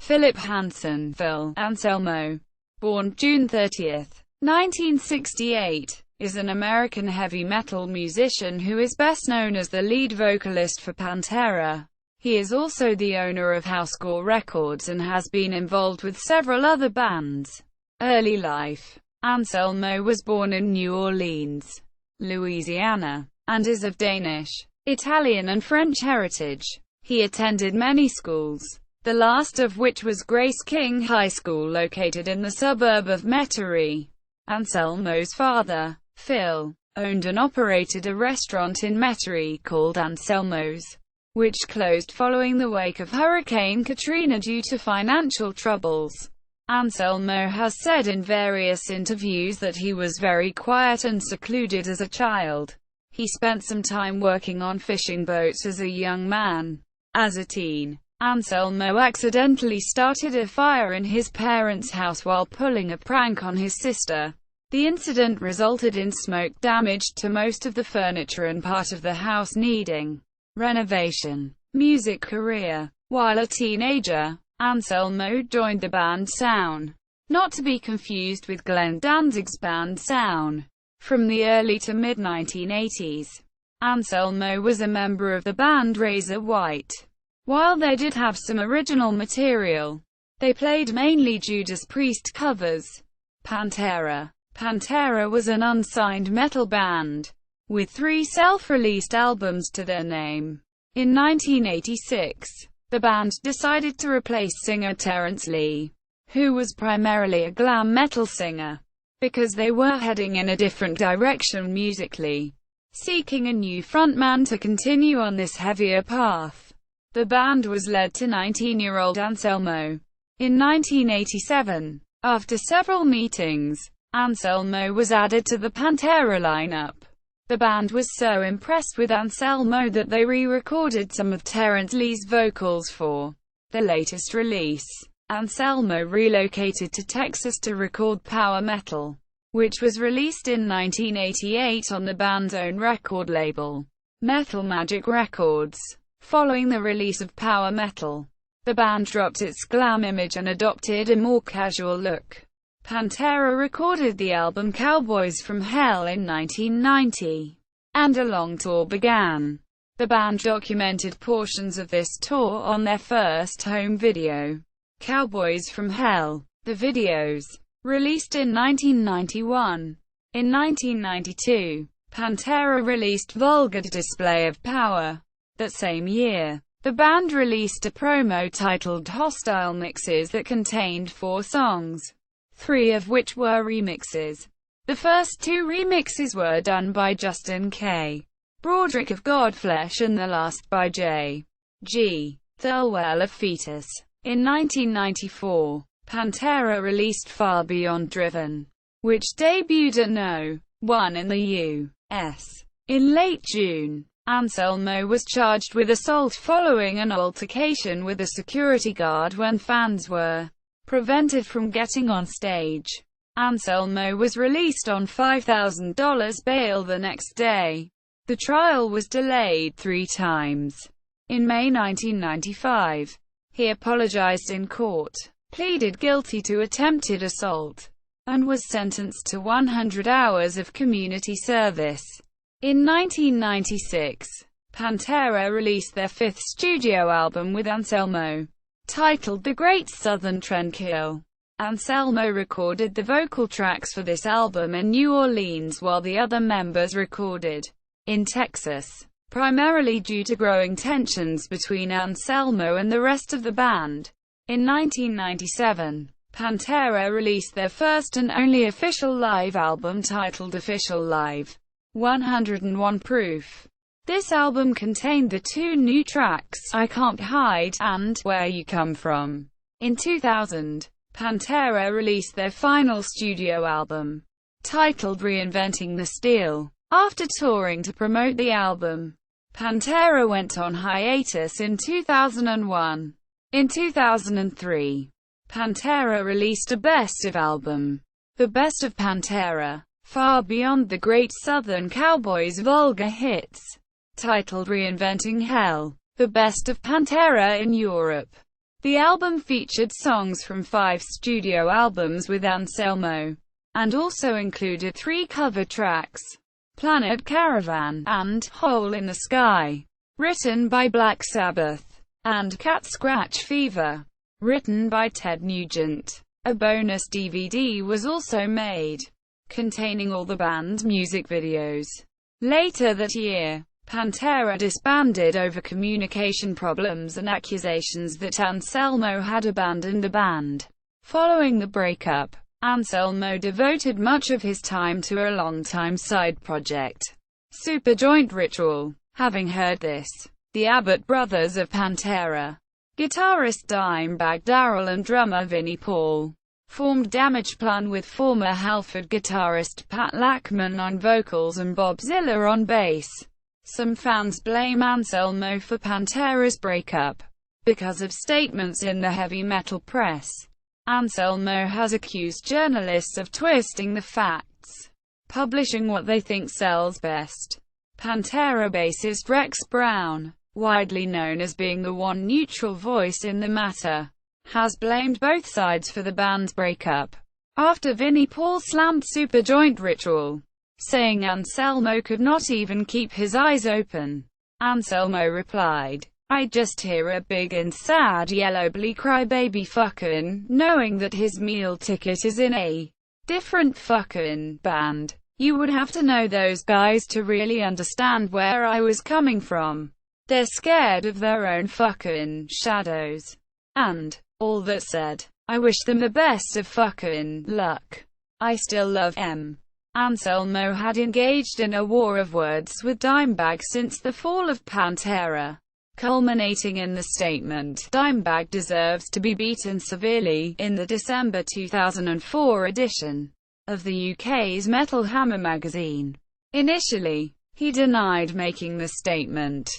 Philip Hansen, Phil Anselmo, born June 30, 1968, is an American heavy metal musician who is best known as the lead vocalist for Pantera. He is also the owner of Housecore Records and has been involved with several other bands. Early life. Anselmo was born in New Orleans, Louisiana, and is of Danish, Italian and French heritage. He attended many schools, the last of which was Grace King High School located in the suburb of Metairie. Anselmo's father, Phil, owned and operated a restaurant in Metairie called Anselmo's, which closed following the wake of Hurricane Katrina due to financial troubles. Anselmo has said in various interviews that he was very quiet and secluded as a child. He spent some time working on fishing boats as a young man. As a teen, Anselmo accidentally started a fire in his parents' house while pulling a prank on his sister. The incident resulted in smoke damage to most of the furniture and part of the house needing renovation. Music career. While a teenager, Anselmo joined the band Sound, not to be confused with Glenn Danzig's band Sound, from the early to mid-1980s. Anselmo was a member of the band Razor White. While they did have some original material, they played mainly Judas Priest covers. Pantera. Pantera was an unsigned metal band, with 3 self-released albums to their name. In 1986, the band decided to replace singer Terence Lee, who was primarily a glam metal singer, because they were heading in a different direction musically, seeking a new frontman to continue on this heavier path. The band was led to 19-year-old Anselmo. In 1987, after several meetings, Anselmo was added to the Pantera lineup. The band was so impressed with Anselmo that they re-recorded some of Terence Lee's vocals for the latest release. Anselmo relocated to Texas to record Power Metal, which was released in 1988 on the band's own record label, Metal Magic Records. Following the release of Power Metal, the band dropped its glam image and adopted a more casual look. Pantera recorded the album Cowboys from Hell in 1990, and a long tour began. The band documented portions of this tour on their first home video, Cowboys from Hell. The videos, released in 1991. In 1992, Pantera released Vulgar Display of Power. That same year, the band released a promo titled Hostile Mixes that contained 4 songs, 3 of which were remixes. The first 2 remixes were done by Justin K. Broderick of Godflesh and the last by J. G. Thirlwell of Fetus. In 1994, Pantera released Far Beyond Driven, which debuted at No. 1 in the U.S. In late June, Anselmo was charged with assault following an altercation with a security guard when fans were prevented from getting on stage. Anselmo was released on $5,000 bail the next day. The trial was delayed 3 times. In May 1995, he apologized in court, pleaded guilty to attempted assault, and was sentenced to 100 hours of community service. In 1996, Pantera released their 5th studio album with Anselmo, titled The Great Southern Trendkill. Anselmo recorded the vocal tracks for this album in New Orleans while the other members recorded in Texas, primarily due to growing tensions between Anselmo and the rest of the band. In 1997, Pantera released their first and only official live album titled Official Live 101 Proof. This album contained the 2 new tracks, I Can't Hide and Where You Come From. In 2000, Pantera released their final studio album, titled Reinventing the Steel. After touring to promote the album, Pantera went on hiatus in 2001. In 2003, Pantera released a best-of album, The Best of Pantera, Far Beyond the Great Southern Cowboys Vulgar Hits, titled Reinventing Hell, The Best of Pantera in Europe. The album featured songs from 5 studio albums with Anselmo, and also included 3 cover tracks, Planet Caravan, and Hole in the Sky, written by Black Sabbath, and Cat Scratch Fever, written by Ted Nugent. A bonus DVD was also made, containing all the band's music videos. Later that year, Pantera disbanded over communication problems and accusations that Anselmo had abandoned the band. Following the breakup, Anselmo devoted much of his time to a longtime side project, Superjoint Ritual. Having heard this, the Abbott brothers of Pantera, guitarist Dimebag Darrell and drummer Vinnie Paul, formed Damageplan with former Halford guitarist Pat Lachman on vocals and Bob Ziller on bass. Some fans blame Anselmo for Pantera's breakup because of statements in the heavy metal press. Anselmo has accused journalists of twisting the facts, publishing what they think sells best. Pantera bassist Rex Brown, widely known as being the one neutral voice in the matter, has blamed both sides for the band's breakup. After Vinnie Paul slammed Superjoint Ritual, saying Anselmo could not even keep his eyes open, Anselmo replied, "I just hear a big and sad yellow bleak crybaby fucking, knowing that his meal ticket is in a different fucking band. You would have to know those guys to really understand where I was coming from. They're scared of their own fucking shadows. And all that said, I wish them the best of fucking luck. I still love M." Anselmo had engaged in a war of words with Dimebag since the fall of Pantera, culminating in the statement, "Dimebag deserves to be beaten severely," in the December 2004 edition of the UK's Metal Hammer magazine. Initially, he denied making the statement,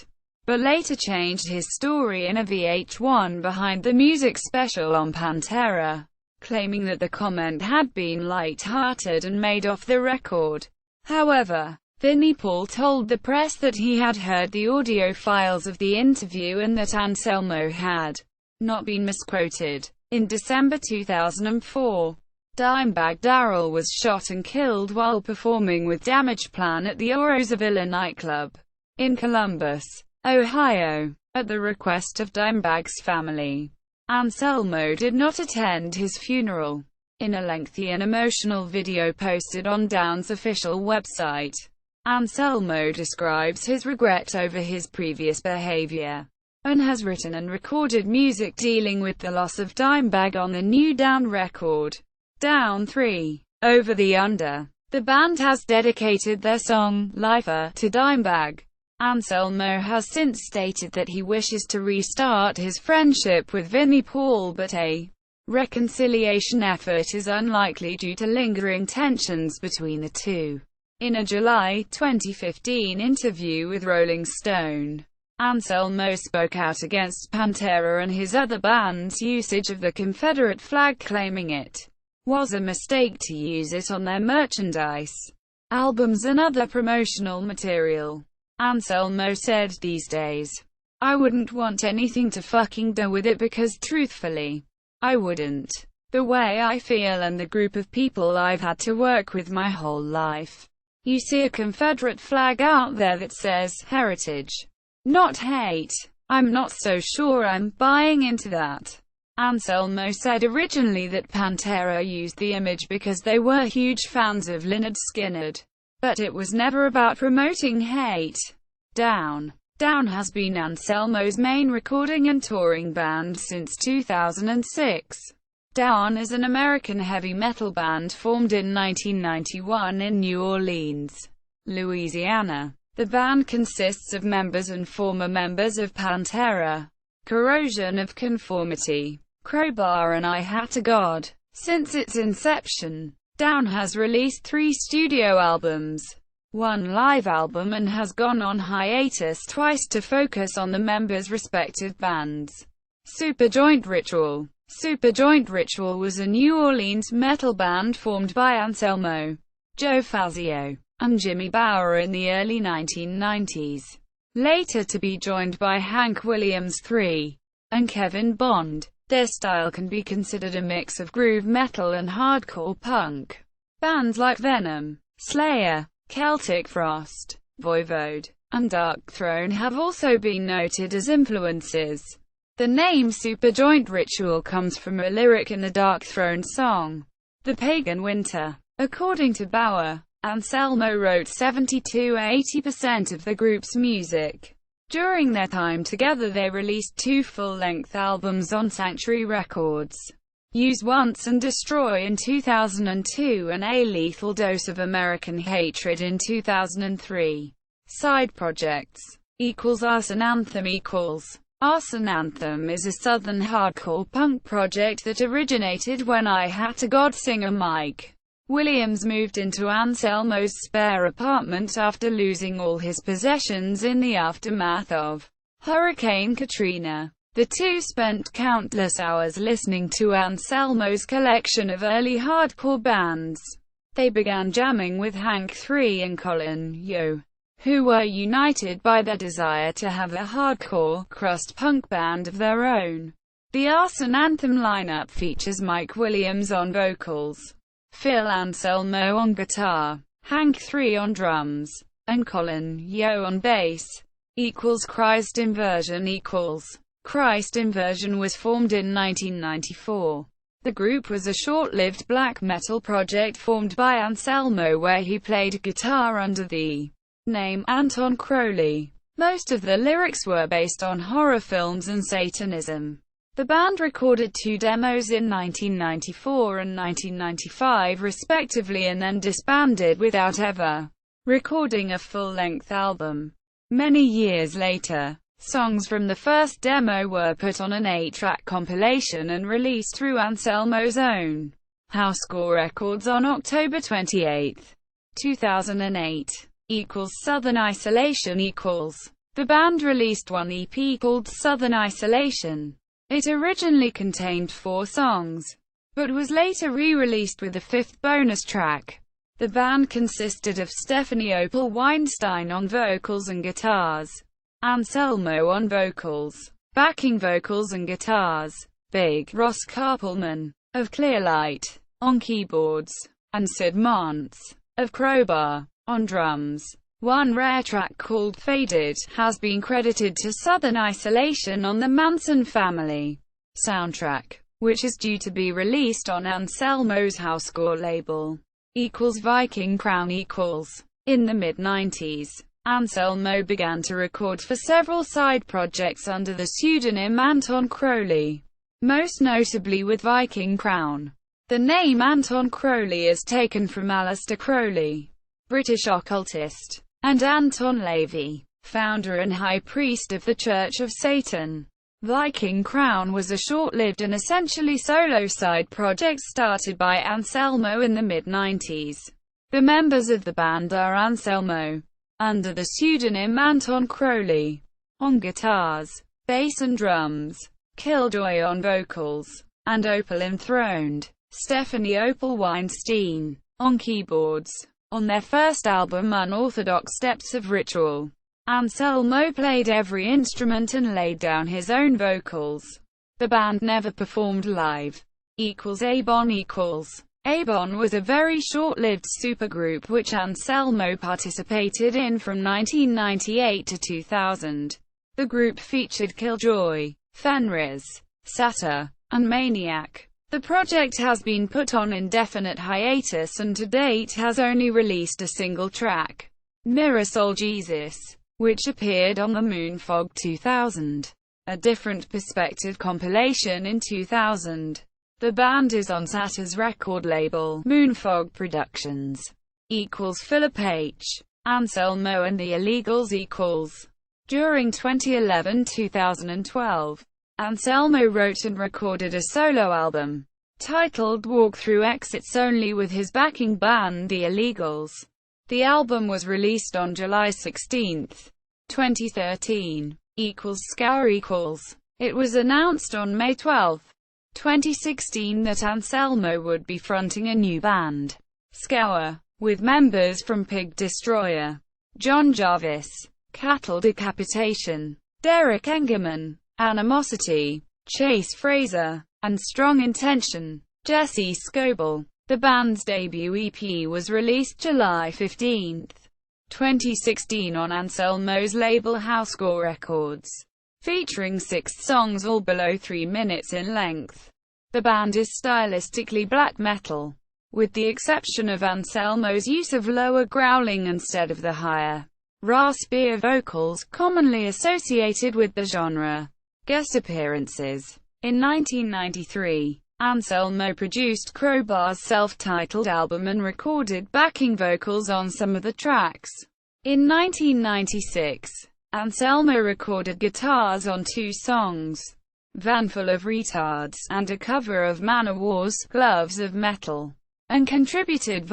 but later changed his story in a VH1 Behind the Music special on Pantera, claiming that the comment had been light-hearted and made off the record. However, Vinnie Paul told the press that he had heard the audio files of the interview and that Anselmo had not been misquoted. In December 2004, Dimebag Darrell was shot and killed while performing with Damageplan at the Orozavilla nightclub in Columbus, Ohio, at the request of Dimebag's family. Anselmo did not attend his funeral. In a lengthy and emotional video posted on Down's official website, Anselmo describes his regret over his previous behavior, and has written and recorded music dealing with the loss of Dimebag on the new Down record, Down 3, Over the Under. The band has dedicated their song, Lifer, to Dimebag. Anselmo has since stated that he wishes to restart his friendship with Vinnie Paul, but a reconciliation effort is unlikely due to lingering tensions between the two. In a July 2015 interview with Rolling Stone, Anselmo spoke out against Pantera and his other bands' usage of the Confederate flag, claiming it was a mistake to use it on their merchandise, albums and other promotional material. Anselmo said, "These days, I wouldn't want anything to fucking do with it because truthfully, I wouldn't. The way I feel and the group of people I've had to work with my whole life. You see a Confederate flag out there that says heritage, not hate. I'm not so sure I'm buying into that." Anselmo said originally that Pantera used the image because they were huge fans of Lynyrd Skynyrd, but it was never about promoting hate. Down has been Anselmo's main recording and touring band since 2006. Down is an American heavy metal band formed in 1991 in New Orleans, Louisiana. The band consists of members and former members of Pantera, Corrosion of Conformity, Crowbar and I Hat to God. Since its inception, Down has released 3 studio albums, 1 live album, and has gone on hiatus twice to focus on the members' respective bands. Superjoint Ritual. Superjoint Ritual was a New Orleans metal band formed by Anselmo, Joe Fazio, and Jimmy Bower in the early 1990s, later to be joined by Hank Williams III and Kevin Bond. Their style can be considered a mix of groove metal and hardcore punk. Bands like Venom, Slayer, Celtic Frost, Voivode, and Darkthrone have also been noted as influences. The name Superjoint Ritual comes from a lyric in the Darkthrone song, The Pagan Winter. According to Bauer, Anselmo wrote 70–80% of the group's music. During their time together they released 2 full-length albums on Sanctuary Records, Use Once and Destroy in 2002 and A Lethal Dose of American Hatred in 2003. Side projects Arson Anthem Arson Anthem is a southern hardcore punk project that originated when I Hat to God singer Mike Williams moved into Anselmo's spare apartment after losing all his possessions in the aftermath of Hurricane Katrina. The two spent countless hours listening to Anselmo's collection of early hardcore bands. They began jamming with Hank 3 and Colin Yo, who were united by their desire to have a hardcore, crust punk band of their own. The Arson Anthem lineup features Mike Williams on vocals, Phil Anselmo on guitar, Hank 3 on drums, and Colin Yo on bass. Christ Inversion Christ Inversion was formed in 1994. The group was a short-lived black metal project formed by Anselmo where he played guitar under the name Anton Crowley. Most of the lyrics were based on horror films and Satanism. The band recorded 2 demos in 1994 and 1995 respectively and then disbanded without ever recording a full-length album. Many years later, songs from the first demo were put on an 8-track compilation and released through Anselmo's own Housecore Records on October 28, 2008. Southern Isolation The band released one EP called Southern Isolation. It originally contained 4 songs, but was later re-released with a 5th bonus track. The band consisted of Stephanie Opal Weinstein on vocals and guitars, Anselmo on vocals, backing vocals and guitars, Big Ross Carpelman of Clearlight on keyboards, and Sid Mance of Crowbar on drums. One rare track called Faded has been credited to Southern Isolation on the Manson Family soundtrack, which is due to be released on Anselmo's Housecore label. Viking Crown In the mid-90s, Anselmo began to record for several side projects under the pseudonym Anton Crowley, most notably with Viking Crown. The name Anton Crowley is taken from Aleister Crowley, British occultist, and Anton LaVey, founder and high priest of the Church of Satan. Viking Crown was a short-lived and essentially solo side project started by Anselmo in the mid-90s. The members of the band are Anselmo, under the pseudonym Anton Crowley, on guitars, bass and drums, Killjoy on vocals, and Opal Enthroned, Stephanie Opal Weinstein, on keyboards. On their first album Unorthodox Steps of Ritual, Anselmo played every instrument and laid down his own vocals. The band never performed live. Avon Avon was a very short-lived supergroup which Anselmo participated in from 1998 to 2000. The group featured Killjoy, Fenriz, Satyr, and Maniac. The project has been put on indefinite hiatus and to date has only released a single track, Mirror Soul Jesus, which appeared on the Moonfog 2000, a Different Perspective compilation in 2000. The band is on Satyr's record label, Moonfog Productions. Philip H. Anselmo and the Illegals During 2011-2012, Anselmo wrote and recorded a solo album, titled Walk Through Exits Only with his backing band The Illegals. The album was released on July 16, 2013. Scour It was announced on May 12, 2016 that Anselmo would be fronting a new band, Scour, with members from Pig Destroyer, John Jarvis, Cattle Decapitation, Derek Engerman, Animosity, Chase Fraser, and Strong Intention. Jesse Scoble. The band's debut EP was released July 15, 2016 on Anselmo's label Housecore Records, featuring 6 songs all below 3 minutes in length. The band is stylistically black metal, with the exception of Anselmo's use of lower growling instead of the higher, raspier vocals commonly associated with the genre. Guest appearances. In 1993, Anselmo produced Crowbar's self-titled album and recorded backing vocals on some of the tracks. In 1996, Anselmo recorded guitars on 2 songs, Van Full of Retards, and a cover of Manowar's Gloves of Metal, and contributed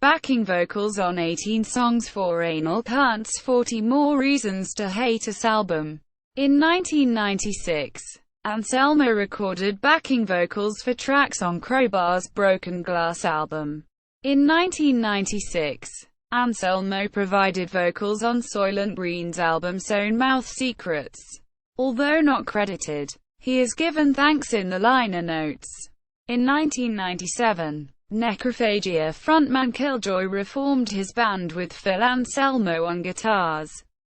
backing vocals on 18 songs for Anal Cunt's 40 More Reasons to Hate Us album. In 1996, Anselmo recorded backing vocals for tracks on Crowbar's Broken Glass album. In 1996, Anselmo provided vocals on Soylent Green's album Sewn Mouth Secrets. Although not credited, he is given thanks in the liner notes. In 1997, Necrophagia frontman Killjoy reformed his band with Phil Anselmo on guitars,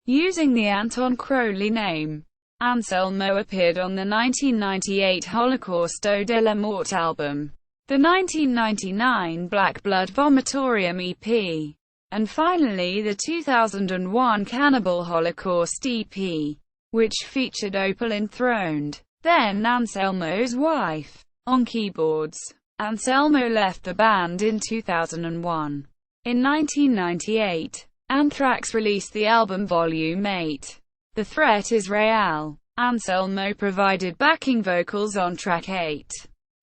using the Anton Crowley name. Anselmo appeared on the 1998 Holocausto de la Mort album, the 1999 Black Blood Vomitorium EP, and finally the 2001 Cannibal Holocaust EP, which featured Opal Enthroned, then Anselmo's wife, on keyboards. Anselmo left the band in 2001. In 1998, Anthrax released the album Volume 8. The Threat is Real. Anselmo provided backing vocals on track 8,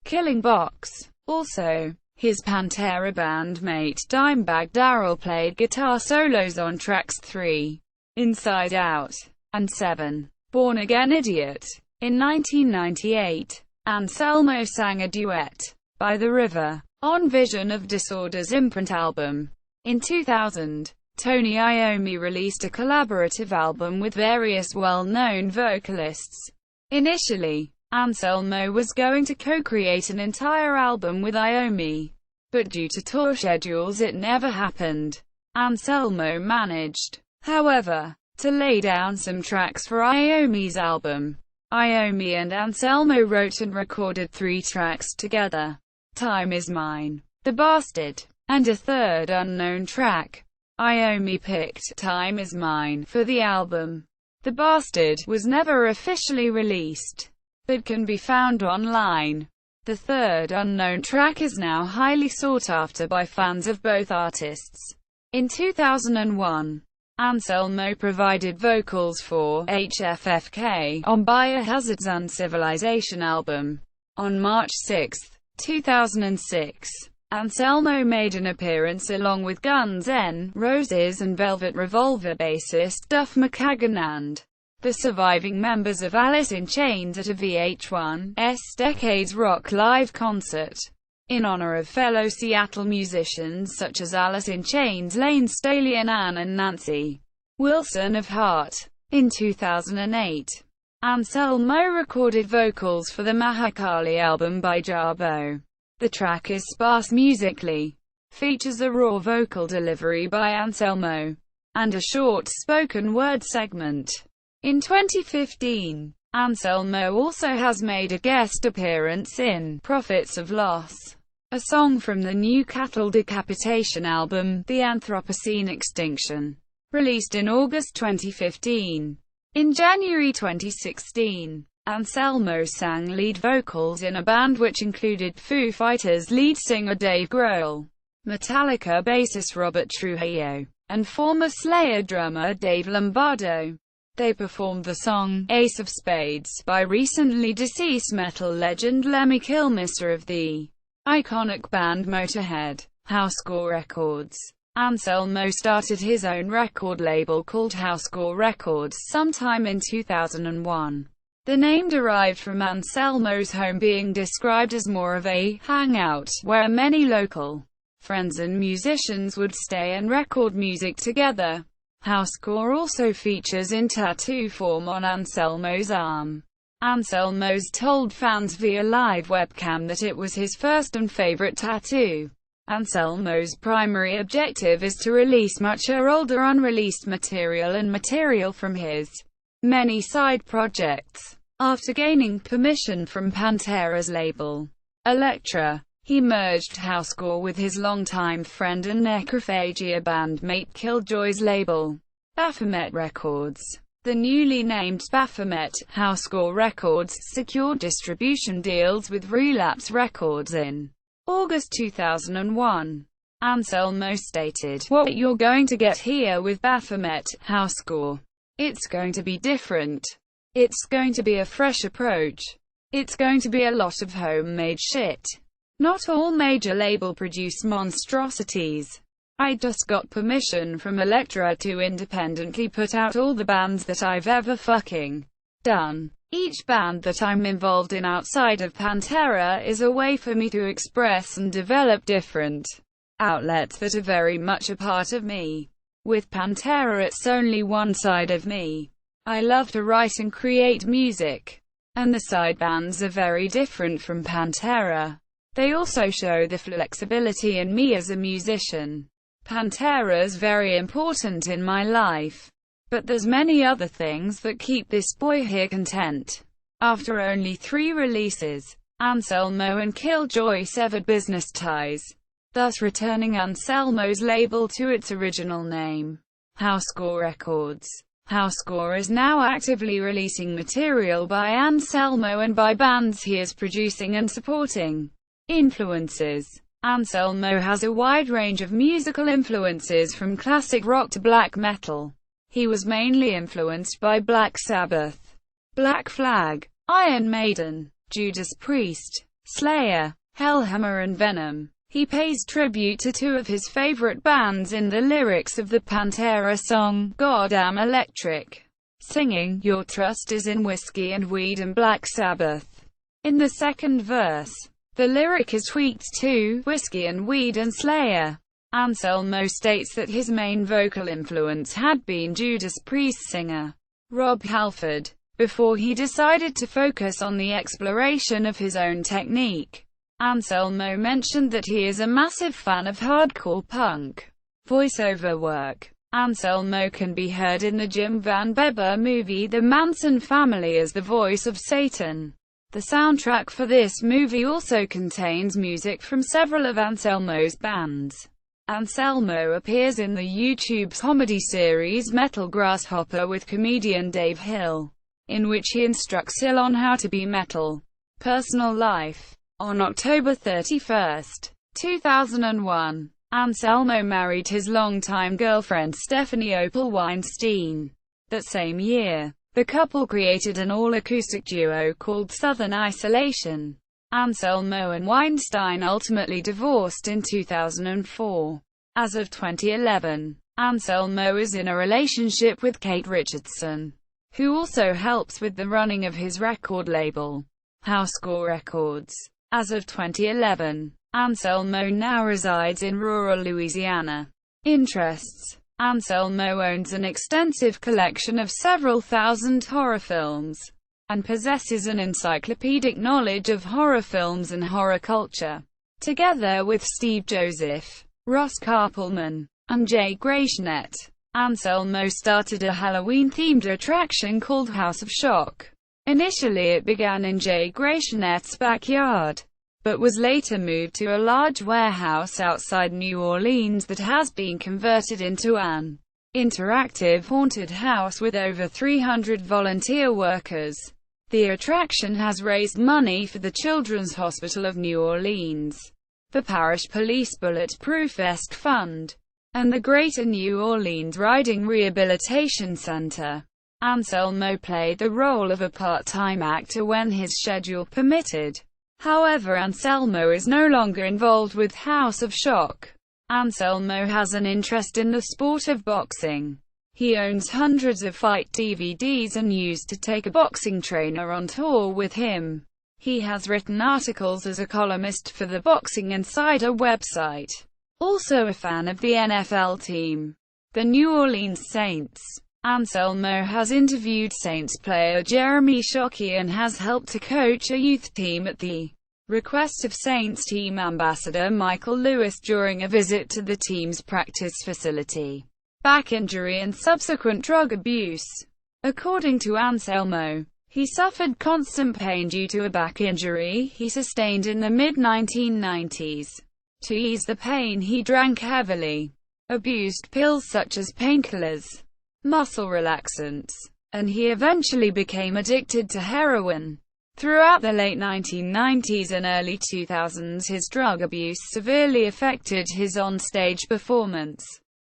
Killing Box. Also, his Pantera bandmate Dimebag Darrell played guitar solos on tracks 3, Inside Out, and 7, Born Again Idiot. In 1998, Anselmo sang a duet, By the River, on Vision of Disorder's Imprint album. In 2000, Tony Iommi released a collaborative album with various well-known vocalists. Initially, Anselmo was going to co-create an entire album with Iommi, but due to tour schedules it never happened. Anselmo managed, however, to lay down some tracks for Iommi's album. Iommi and Anselmo wrote and recorded 3 tracks together: Time Is Mine, The Bastard, and a third unknown track. Iommi picked Time Is Mine for the album. The Bastard was never officially released, but can be found online. The third unknown track is now highly sought after by fans of both artists. In 2001, Anselmo provided vocals for HFFK on Biohazard's Uncivilization album. On March 6, 2006, Anselmo made an appearance along with Guns N' Roses and Velvet Revolver bassist Duff McKagan and the surviving members of Alice in Chains at a VH1's Decades Rock Live concert, in honor of fellow Seattle musicians such as Alice in Chains' Lane Staley and Ann and Nancy Wilson of Heart. In 2008, Anselmo recorded vocals for the Mahakali album by Jarbo. The track is sparse musically, features a raw vocal delivery by Anselmo, and a short spoken word segment. In 2015, Anselmo also has made a guest appearance in Prophets of Loss, a song from the new Cattle Decapitation album, The Anthropocene Extinction, released in August 2015. In January 2016, Anselmo sang lead vocals in a band which included Foo Fighters lead singer Dave Grohl, Metallica bassist Robert Trujillo, and former Slayer drummer Dave Lombardo. They performed the song Ace of Spades by recently deceased metal legend Lemmy Kilmister of the iconic band Motorhead. Housecore Records. Anselmo started his own record label called Housecore Records sometime in 2001. The name derived from Anselmo's home being described as more of a hangout, where many local friends and musicians would stay and record music together. Housecore also features in tattoo form on Anselmo's arm. Anselmo's told fans via live webcam that it was his first and favorite tattoo. Anselmo's primary objective is to release much older unreleased material and material from his many side projects. After gaining permission from Pantera's label, Elektra, he merged Housecore with his longtime friend and Necrophagia bandmate Killjoy's label, Baphomet Records. The newly named Baphomet, Housecore Records, secured distribution deals with Relapse Records in August 2001. Anselmo stated, "What you're going to get here with Baphomet, Housecore. It's going to be different. It's going to be a fresh approach. It's going to be a lot of homemade shit. Not all major label-produced monstrosities. I just got permission from Elektra to independently put out all the bands that I've ever fucking done. Each band that I'm involved in outside of Pantera is a way for me to express and develop different outlets that are very much a part of me. With Pantera it's only one side of me. I love to write and create music. And the side bands are very different from Pantera. They also show the flexibility in me as a musician. Pantera's very important in my life. But there's many other things that keep this boy here content." After only 3 releases, Anselmo and Killjoy severed business ties, thus returning Anselmo's label to its original name, Housecore Records. Housecore is now actively releasing material by Anselmo and by bands he is producing and supporting. Influences. Anselmo has a wide range of musical influences from classic rock to black metal. He was mainly influenced by Black Sabbath, Black Flag, Iron Maiden, Judas Priest, Slayer, Hellhammer and Venom. He pays tribute to 2 of his favorite bands in the lyrics of the Pantera song, Goddamn Electric, singing, "Your trust is in whiskey and weed and Black Sabbath." In the second verse, the lyric is tweaked to "whiskey and weed and Slayer." Anselmo states that his main vocal influence had been Judas Priest singer Rob Halford, before he decided to focus on the exploration of his own technique. Anselmo mentioned that he is a massive fan of hardcore punk voiceover work. Anselmo can be heard in the Jim Van Bebber movie The Manson Family as the voice of Satan. The soundtrack for this movie also contains music from several of Anselmo's bands. Anselmo appears in the YouTube comedy series Metal Grasshopper with comedian Dave Hill, in which he instructs Hill on how to be metal. Personal life. On October 31, 2001, Anselmo married his longtime girlfriend Stephanie Opal Weinstein. That same year, the couple created an all-acoustic duo called Southern Isolation. Anselmo and Weinstein ultimately divorced in 2004. As of 2011, Anselmo is in a relationship with Kate Richardson, who also helps with the running of his record label, Housecore Records. As of 2011, Anselmo now resides in rural Louisiana. Interests. Anselmo owns an extensive collection of several thousand horror films, and possesses an encyclopedic knowledge of horror films and horror culture. Together with Steve Joseph, Ross Carpelman, and Jay Grachnett, Anselmo started a Halloween-themed attraction called House of Shock. Initially it began in Jay Grachnett's backyard, but was later moved to a large warehouse outside New Orleans that has been converted into an interactive haunted house with over 300 volunteer workers. The attraction has raised money for the Children's Hospital of New Orleans, the Parish Police Bulletproof Vest Fund, and the Greater New Orleans Riding Rehabilitation Center. Anselmo played the role of a part-time actor when his schedule permitted. However, Anselmo is no longer involved with House of Shock. Anselmo has an interest in the sport of boxing. He owns hundreds of fight DVDs and used to take a boxing trainer on tour with him. He has written articles as a columnist for the Boxing Insider website. Also a fan of the NFL team, the New Orleans Saints. Anselmo has interviewed Saints player Jeremy Shockey and has helped to coach a youth team at the request of Saints team ambassador Michael Lewis during a visit to the team's practice facility. Back injury and subsequent drug abuse. According to Anselmo, he suffered constant pain due to a back injury he sustained in the mid-1990s. To ease the pain, he drank heavily, abused pills such as painkillers, muscle relaxants, and he eventually became addicted to heroin. Throughout the late 1990s and early 2000s, his drug abuse severely affected his on-stage performance.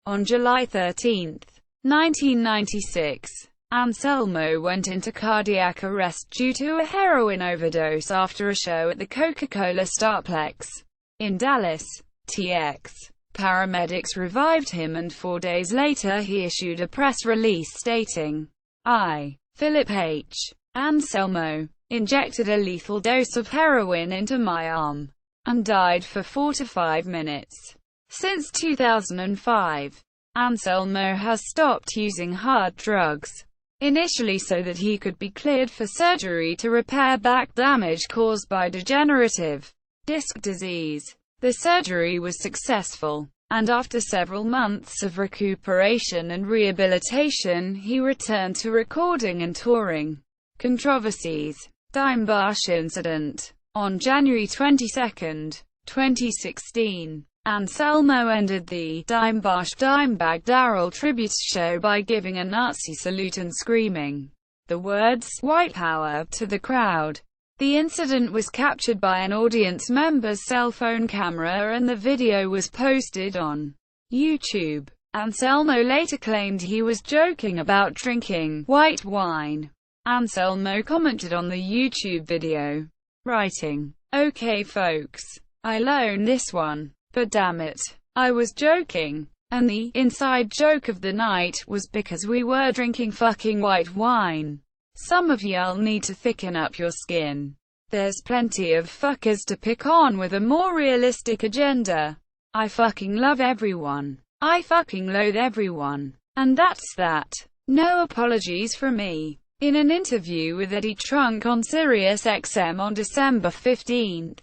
On July 13, 1996, Anselmo went into cardiac arrest due to a heroin overdose after a show at the Coca-Cola Starplex in Dallas, TX. Paramedics revived him, and 4 days later he issued a press release stating, "I, Philip H. Anselmo, injected a lethal dose of heroin into my arm, and died for 4 to 5 minutes. Since 2005, Anselmo has stopped using hard drugs, initially so that he could be cleared for surgery to repair back damage caused by degenerative disc disease. The surgery was successful, and after several months of recuperation and rehabilitation, he returned to recording and touring." Controversies. Dimebash incident. On January 22, 2016, Anselmo ended the Dimebash Dimebag Darrell tribute show by giving a Nazi salute and screaming the words "White Power" to the crowd. The incident was captured by an audience member's cell phone camera, and the video was posted on YouTube. Anselmo later claimed he was joking about drinking white wine. Anselmo commented on the YouTube video, writing, "Okay folks, I loan this one, but damn it, I was joking. And the inside joke of the night was because we were drinking fucking white wine. Some of y'all need to thicken up your skin. There's plenty of fuckers to pick on with a more realistic agenda. I fucking love everyone. I fucking loathe everyone. And that's that. No apologies from me." In an interview with Eddie Trunk on Sirius XM on December 15,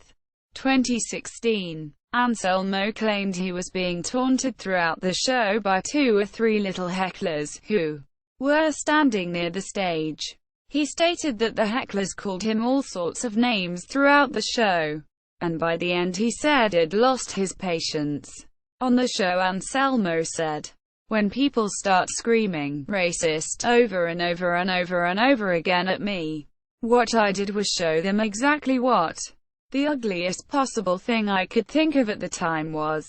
2016, Anselmo claimed he was being taunted throughout the show by 2 or 3 little hecklers, who were standing near the stage. He stated that the hecklers called him all sorts of names throughout the show, and by the end he said he'd lost his patience. On the show, Anselmo said, "When people start screaming racist over and over and over and over again at me, what I did was show them exactly what the ugliest possible thing I could think of at the time was."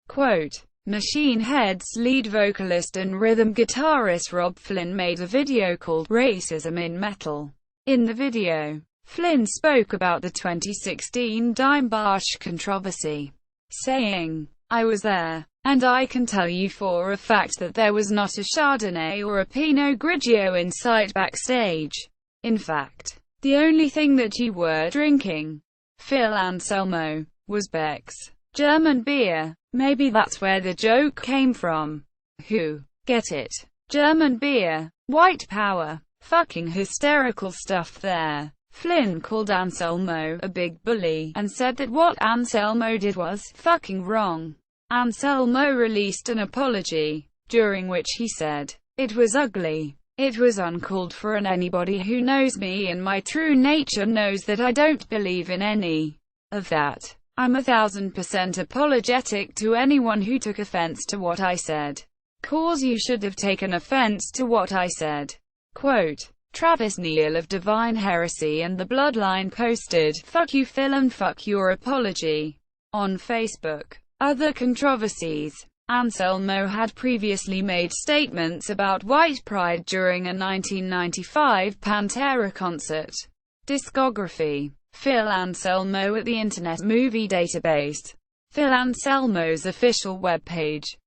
Quote, Machine Head's lead vocalist and rhythm guitarist Rob Flynn made a video called "Racism in Metal." In the video, Flynn spoke about the 2016 Dimebash controversy, saying, "I was there, and I can tell you for a fact that there was not a Chardonnay or a Pinot Grigio in sight backstage. In fact, the only thing that you were drinking, Phil Anselmo, was Beck's German beer. Maybe that's where the joke came from. Who? Get it? German beer. White power. Fucking hysterical stuff there." Flynn called Anselmo a big bully, and said that what Anselmo did was fucking wrong. Anselmo released an apology, during which he said, "It was ugly. It was uncalled for, and anybody who knows me and my true nature knows that I don't believe in any of that. I'm 1000% apologetic to anyone who took offense to what I said. Cause you should have taken offense to what I said." Quote, Travis Neal of Divine Heresy and The Bloodline posted, "Fuck you Phil and fuck your apology," on Facebook. Other controversies. Anselmo had previously made statements about white pride during a 1995 Pantera concert. Discography. Phil Anselmo at the Internet Movie Database. Phil Anselmo's official webpage.